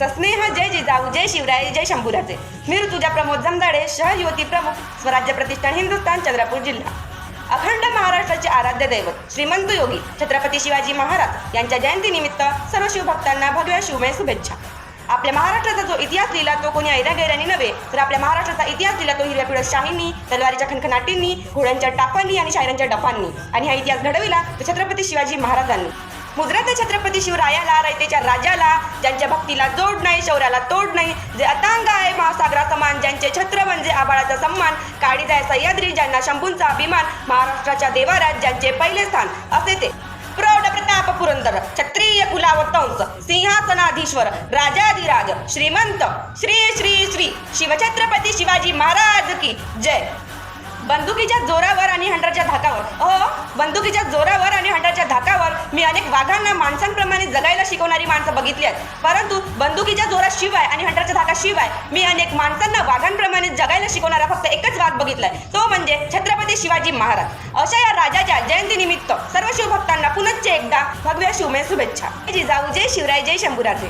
सस्नेह जय जिजाऊ, जय शिवराय, जय शंभूराजे. मी ऋतुजा प्रमोद जमदाडे, शहर युवती प्रमुख, स्वराज्य प्रतिष्ठान हिंदुस्थान, चंद्रपूर जिल्हा. अखंड महाराष्ट्राचे आराध्य दैवत श्रीमंत योगी छत्रपती शिवाजी महाराज यांच्या जयंतीनिमित्त सर्व शिवभक्तांना भगव्या शिवमय शुभेच्छा. आपल्या महाराष्ट्राचा जो इतिहास लिहिला तो कोणी ऐरागैरांनी नव्हे, तर आपल्या महाराष्ट्राचा इतिहास लिहिला तो हिरव्या पिवळ्या शाहींनी, तलवारीच्या खणखणाटींनी, घोड्यांच्या टापांनी आणि शायरांच्या डफांनी. आणि हा इतिहास घडविला तो छत्रपती शिवाजी महाराजांनी. मुद्राचे छत्रपती शिवरायाला, रयतेच्या राजाला, ज्यांच्या भक्तीला जोड नाही, शौर्याला तोड नाही, जे अतांग आहे महासागरा समान, ज्यांचे छत्र म्हणजे आबाळाचा सन्मान, काळीज आहे सह्याद्री, ज्यांना शंभूंचा अभिमान, महाराष्ट्राच्या देवारात ज्यांचे पहिले स्थान, असे ते प्रौढ प्रताप पुरंदर, क्षत्रिय कुलावतंस, सिंहासनाधीश्वर, राजाधिराज, श्रीमंत श्री श्री श्री शिवछत्रपती शिवाजी महाराज की जय. बंदुकीच्या जोरावर आणि हंटरच्या धाकावर, बंदुकीच्या जोरावर आणि हंटरच्या धाकावर मी अनेक वाघांना माणसांप्रमाणे जगायला शिकवणारी माणसं बघितली आहेत, परंतु बंदुकीच्या जोराशिवाय आणि हंटरच्या धाकाशिवाय मी अनेक माणसांना वाघांप्रमाणे जगायला शिकवणारा फक्त एकच वाघ बघितलाय, तो म्हणजे छत्रपती शिवाजी महाराज. अशा या राजाच्या जयंतीनिमित्त सर्व शिवभक्तांना पुनश्च एकदा भगव्या शिवमय शुभेच्छा. जय जिजाऊ, जय शिवराय, जय शंभूराजे.